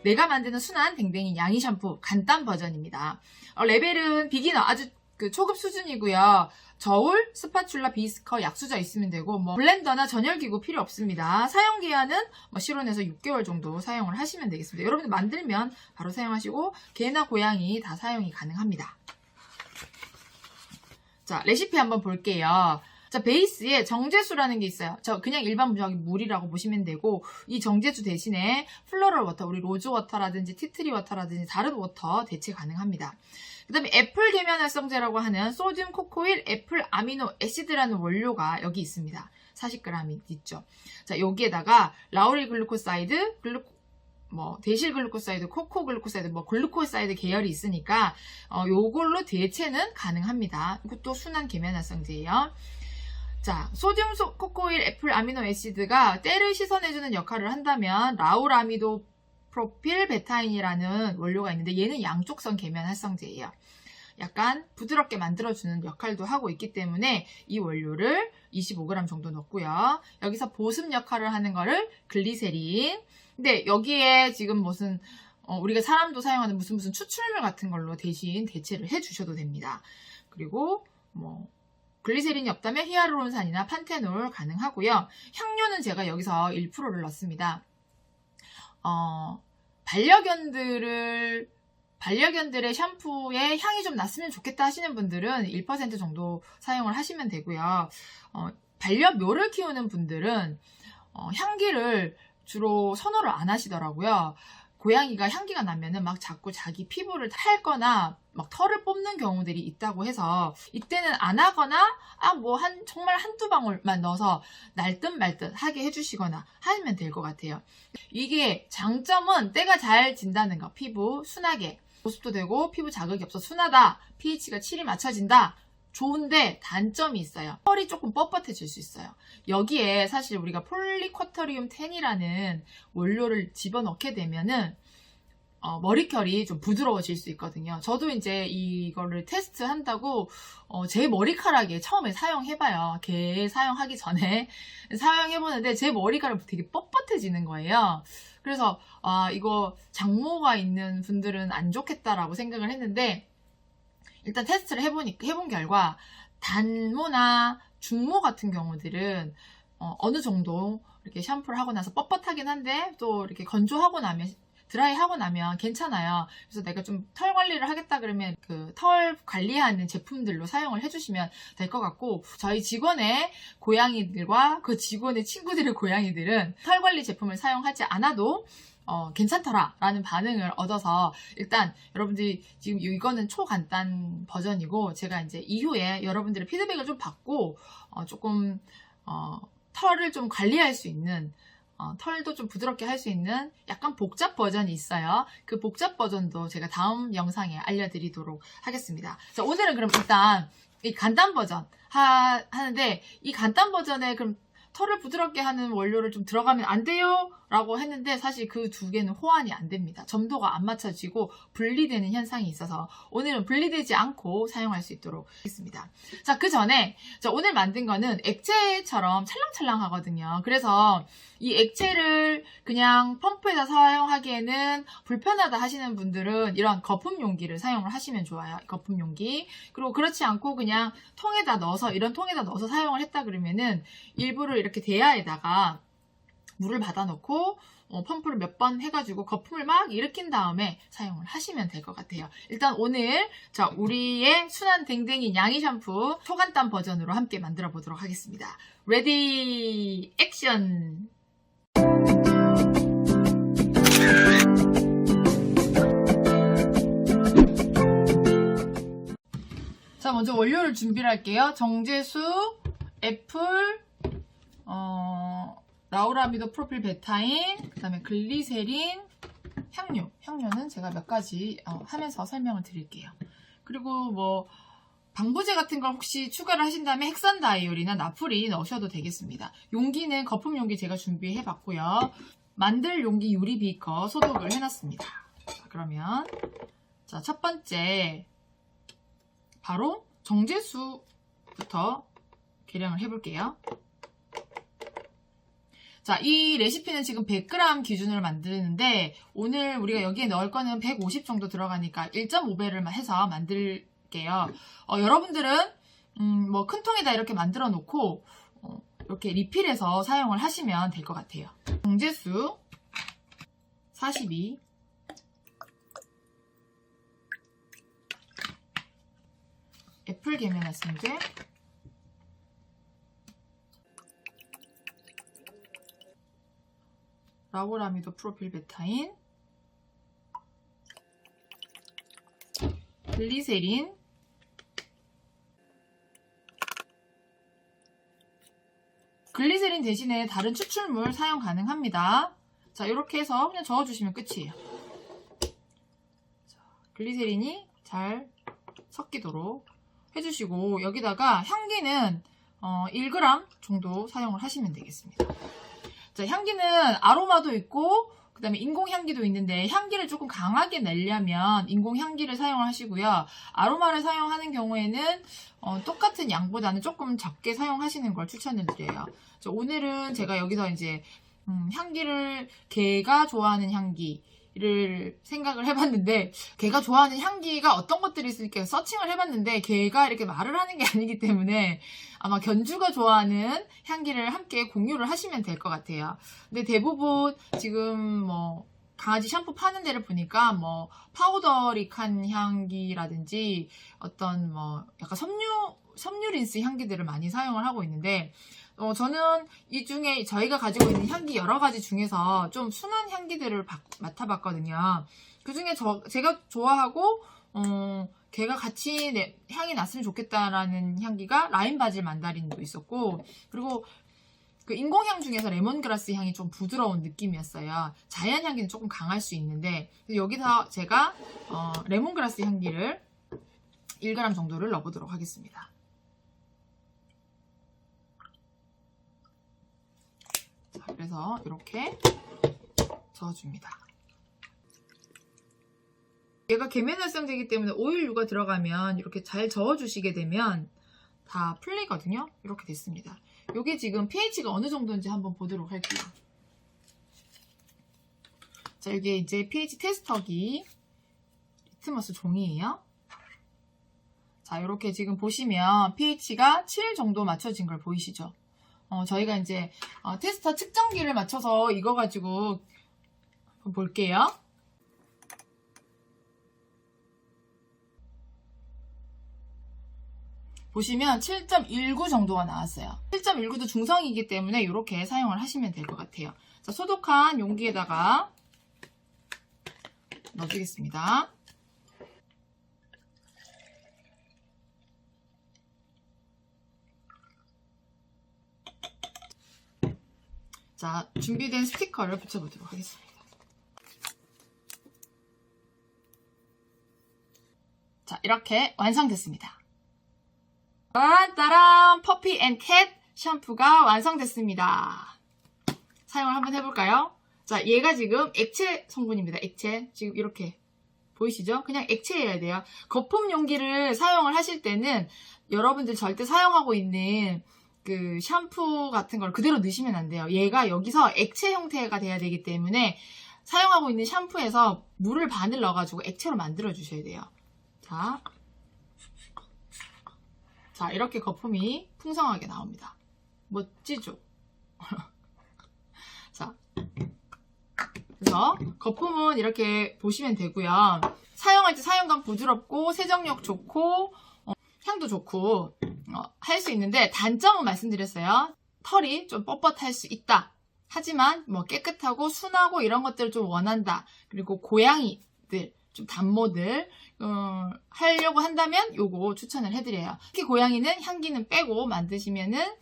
내가 만드는 순한 댕댕이 양이 샴푸 간단 버전입니다. 레벨은 비기너 아주 초급 수준이고요. 저울, 스파츌라, 비스커, 약수저 있으면 되고 블렌더나 전열기구 필요 없습니다. 사용기한은 실온에서 6개월 정도 사용을 하시면 되겠습니다. 여러분들 만들면 바로 사용하시고 개나 고양이 다 사용이 가능합니다. 자, 레시피 한번 볼게요. 자, 베이스에 정제수라는 게 있어요. 그냥 일반적인 물이라고 보시면 되고, 이 정제수 대신에 플로럴 워터, 우리 로즈 워터라든지 티트리 워터라든지 다른 워터 대체 가능합니다. 그 다음에 애플 계면활성제라고 하는 소듐 코코일 애플 아미노 애시드라는 원료가 여기 있습니다. 40g 있죠. 자, 여기에다가 라우릴 글루코사이드, 데실 글루코사이드, 코코 글루코사이드, 글루코사이드 계열이 있으니까 요걸로 대체는 가능합니다. 이것도 순한 계면활성제예요. 자, 소듐 코코일 애플 아미노 애시드가 때를 씻어내주는 역할을 한다면 라우라미도 프로필 베타인이라는 원료가 있는데 얘는 양쪽성 계면 활성제예요. 약간 부드럽게 만들어주는 역할도 하고 있기 때문에 이 원료를 25g 정도 넣고요. 여기서 보습 역할을 하는 거를 글리세린. 근데 여기에 지금 우리가 사람도 사용하는 무슨 추출물 같은 걸로 대신 대체를 해주셔도 됩니다. 그리고 글리세린이 없다면 히아루론산이나 판테놀 가능하고요. 향료는 제가 여기서 1%를 넣습니다. 반려견들의 샴푸에 향이 좀 났으면 좋겠다 하시는 분들은 1% 정도 사용을 하시면 되고요. 반려묘를 키우는 분들은 향기를 주로 선호를 안 하시더라고요. 고양이가 향기가 나면은 자꾸 자기 피부를 탈거나 털을 뽑는 경우들이 있다고 해서 이때는 안 하거나 정말 한두 방울만 넣어서 날 듯 말 듯 하게 해주시거나 하면 될 것 같아요. 이게 장점은 때가 잘 진다는 거. 피부 순하게 보습도 되고 피부 자극이 없어 순하다. pH가 7이 맞춰진다. 좋은데 단점이 있어요. 털이 조금 뻣뻣해질 수 있어요. 여기에 사실 우리가 폴리쿼터리움 10이라는 원료를 집어넣게 되면은 머리결이 좀 부드러워질 수 있거든요. 저도 이제 이거를 테스트 한다고 제 머리카락에 처음에 사용해봐요. 개 사용하기 전에 사용해보는데 제 머리카락이 되게 뻣뻣해지는 거예요. 그래서 이거 장모가 있는 분들은 안 좋겠다라고 생각을 했는데 일단 테스트를 해본 결과 단모나 중모 같은 경우들은 어느 정도 이렇게 샴푸를 하고 나서 뻣뻣하긴 한데 또 이렇게 건조하고 나면 드라이하고 나면 괜찮아요. 그래서 내가 좀 털 관리를 하겠다 그러면 털 관리하는 제품들로 사용을 해주시면 될 것 같고, 저희 직원의 고양이들과 그 직원의 친구들의 고양이들은 털 관리 제품을 사용하지 않아도 괜찮더라 라는 반응을 얻어서 일단 여러분들이 지금 이거는 초간단 버전이고 제가 이제 이후에 여러분들의 피드백을 좀 받고 조금 털을 좀 관리할 수 있는 털도 좀 부드럽게 할 수 있는 약간 복잡 버전이 있어요. 그 복잡 버전도 제가 다음 영상에 알려드리도록 하겠습니다. 자, 오늘은 그럼 일단 이 간단 버전 하는데 이 간단 버전에 그럼 털을 부드럽게 하는 원료를 좀 들어가면 안 돼요? 라고 했는데 사실 그 두 개는 호환이 안 됩니다. 점도가 안 맞춰지고 분리되는 현상이 있어서 오늘은 분리되지 않고 사용할 수 있도록 하겠습니다. 자, 그 전에 오늘 만든 거는 액체처럼 찰랑찰랑 하거든요. 그래서 이 액체를 그냥 펌프에다 사용하기에는 불편하다 하시는 분들은 이런 거품 용기를 사용을 하시면 좋아요. 거품 용기. 그리고 그렇지 않고 그냥 이런 통에다 넣어서 사용을 했다 그러면은 일부를 이렇게 대야에다가 물을 받아놓고 펌프를 몇 번 해가지고 거품을 막 일으킨 다음에 사용을 하시면 될 것 같아요. 일단 오늘 우리의 순한 댕댕이 양이 샴푸 초간단 버전으로 함께 만들어 보도록 하겠습니다. 레디 액션! 자, 먼저 원료를 준비를 할게요. 정제수, 애플, 라우라미도 프로필 베타인, 그 다음에 글리세린, 향료는 제가 몇 가지 하면서 설명을 드릴게요. 그리고 방부제 같은 걸 혹시 추가를 하신다면 헥산다이올이나 나프린 넣으셔도 되겠습니다. 용기는 거품 용기 제가 준비해 봤고요. 만들 용기 유리 비커 소독을 해놨습니다. 자, 그러면 첫 번째 바로 정제수부터 계량을 해볼게요. 자, 이 레시피는 지금 100g 기준으로 만드는데 오늘 우리가 여기에 넣을 거는 150 정도 들어가니까 1.5배를 해서 만들게요. 여러분들은 뭐 큰 통에다 이렇게 만들어 놓고 이렇게 리필해서 사용을 하시면 될 것 같아요. 정제수 42, 애플 계면활성제, 라우라미도 프로필베타인, 글리세린, 글리세린 대신에 다른 추출물 사용 가능합니다. 자, 이렇게 해서 그냥 저어주시면 끝이에요. 자, 글리세린이 잘 섞이도록 해주시고 여기다가 향기는 1g 정도 사용을 하시면 되겠습니다. 자, 향기는 아로마도 있고 그 다음에 인공향기도 있는데 향기를 조금 강하게 내려면 인공향기를 사용을 하시고요. 아로마를 사용하는 경우에는 똑같은 양보다는 조금 적게 사용하시는 걸 추천을 드려요. 오늘은 제가 여기서 이제 향기를 개가 좋아하는 향기를 생각을 해봤는데 개가 좋아하는 향기가 어떤 것들이 있을까 서칭을 해봤는데 개가 이렇게 말을 하는 게 아니기 때문에 아마 견주가 좋아하는 향기를 함께 공유를 하시면 될 것 같아요. 근데 대부분 지금 뭐 강아지 샴푸 파는 데를 보니까 뭐 파우더릭한 향기라든지 어떤 뭐 약간 섬유 린스 향기들을 많이 사용을 하고 있는데 저는 이 중에 저희가 가지고 있는 향기 여러 가지 중에서 좀 순한 향기들을 맡아봤거든요. 그 중에 제가 좋아하고 걔가 같이 향이 났으면 좋겠다라는 향기가 라임 바질 만다린도 있었고 그리고 그 인공향 중에서 레몬그라스 향이 좀 부드러운 느낌이었어요. 자연 향기는 조금 강할 수 있는데 여기서 제가 레몬그라스 향기를 1g 정도를 넣어보도록 하겠습니다. 자, 그래서 이렇게 저어줍니다. 얘가 계면활성제이기 때문에 오일류가 들어가면 이렇게 잘 저어주시게 되면 다 풀리거든요. 이렇게 됐습니다. 이게 지금 pH가 어느 정도인지 한번 보도록 할게요. 자, 이게 이제 pH 테스터기 리트머스 종이에요. 자, 이렇게 지금 보시면 pH가 7 정도 맞춰진 걸 보이시죠? 저희가 이제 테스터 측정기를 맞춰서 이거 가지고 볼게요. 보시면 7.19 정도가 나왔어요. 7.19도 중성이기 때문에 이렇게 사용을 하시면 될 것 같아요. 자, 소독한 용기에다가 넣어주겠습니다. 자, 준비된 스티커를 붙여보도록 하겠습니다. 자, 이렇게 완성됐습니다. 따란! 퍼피 앤 캣 샴푸가 완성됐습니다. 사용을 한번 해볼까요? 자, 얘가 지금 액체 성분입니다. 액체. 지금 이렇게 보이시죠? 그냥 액체여야 돼요. 거품 용기를 사용을 하실 때는 여러분들 절대 사용하고 있는 그 샴푸 같은 걸 그대로 넣으시면 안 돼요. 얘가 여기서 액체 형태가 돼야 되기 때문에 사용하고 있는 샴푸에서 물을 반을 넣어가지고 액체로 만들어 주셔야 돼요. 자, 이렇게 거품이 풍성하게 나옵니다. 멋지죠? 자, 그래서 거품은 이렇게 보시면 되고요. 사용할 때 사용감 부드럽고 세정력 좋고 향도 좋고 할 수 있는데 단점은 말씀드렸어요. 털이 좀 뻣뻣할 수 있다. 하지만 뭐 깨끗하고 순하고 이런 것들을 좀 원한다. 그리고 고양이들, 좀 단모들 하려고 한다면 요거 추천을 해드려요. 특히 고양이는 향기는 빼고 만드시면은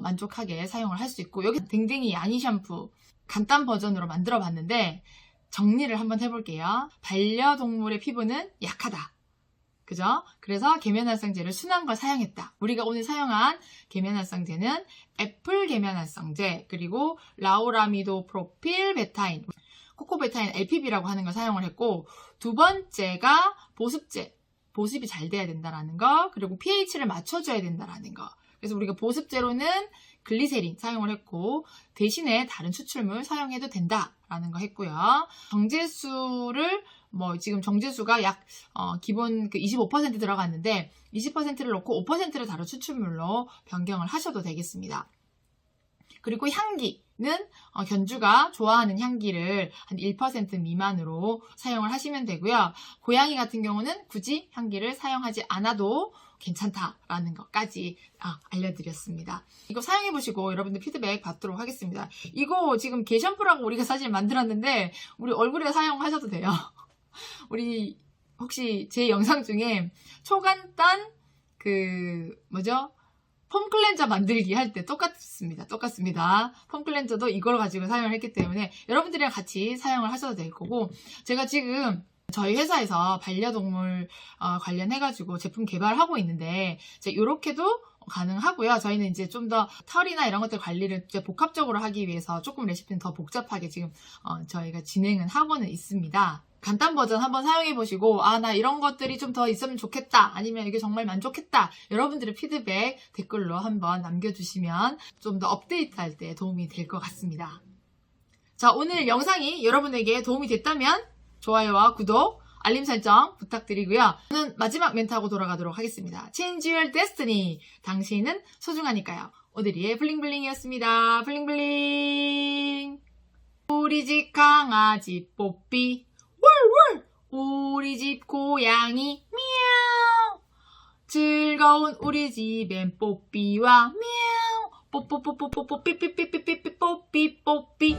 만족하게 사용을 할 수 있고 여기 댕댕이 야니 샴푸 간단 버전으로 만들어 봤는데 정리를 한번 해볼게요. 반려동물의 피부는 약하다. 그죠? 그래서 계면활성제를 순한 걸 사용했다. 우리가 오늘 사용한 계면활성제는 애플 계면활성제 그리고 라우라미도 프로필 베타인 코코베타인 LPB라고 하는 걸 사용을 했고 두 번째가 보습제 보습이 잘 돼야 된다라는 거 그리고 pH를 맞춰줘야 된다라는 거 그래서 우리가 보습제로는 글리세린 사용을 했고 대신에 다른 추출물 사용해도 된다라는 거 했고요. 정제수를 지금 정제수가 약 기본 25% 들어갔는데 20%를 넣고 5%를 다른 추출물로 변경을 하셔도 되겠습니다. 그리고 향기는 견주가 좋아하는 향기를 한 1% 미만으로 사용을 하시면 되고요. 고양이 같은 경우는 굳이 향기를 사용하지 않아도 괜찮다라는 것까지 알려드렸습니다. 이거 사용해보시고 여러분들 피드백 받도록 하겠습니다. 이거 지금 개 샴푸라고 우리가 사실 만들었는데 우리 얼굴에 사용하셔도 돼요. 우리 혹시 제 영상 중에 초간단 폼 클렌저 만들기 할 때 똑같습니다. 폼 클렌저도 이걸 가지고 사용을 했기 때문에 여러분들이랑 같이 사용을 하셔도 될 거고, 제가 지금 저희 회사에서 반려동물 관련해가지고 제품 개발하고 있는데 이렇게도 가능하고요. 저희는 이제 좀 더 털이나 이런 것들 관리를 이제 복합적으로 하기 위해서 조금 레시피는 더 복잡하게 지금 저희가 진행은 하고는 있습니다. 간단 버전 한번 사용해보시고 나 이런 것들이 좀 더 있으면 좋겠다, 아니면 이게 정말 만족했다, 여러분들의 피드백 댓글로 한번 남겨주시면 좀 더 업데이트할 때 도움이 될 것 같습니다. 자, 오늘 영상이 여러분에게 도움이 됐다면 좋아요와 구독, 알림 설정 부탁드리고요. 저는 마지막 멘트하고 돌아가도록 하겠습니다. Change your destiny. 당신은 소중하니까요. 오드리의 블링블링이었습니다. 블링블링. 우리 집 강아지 뽀삐. 우리 집 고양이 미야오. 즐거운 우리 집엔 뽀삐와 미야오. 뽀뽀뽀뽀뽀뽀 삐삐삐삐삐삐 뽀삐 뽀삐.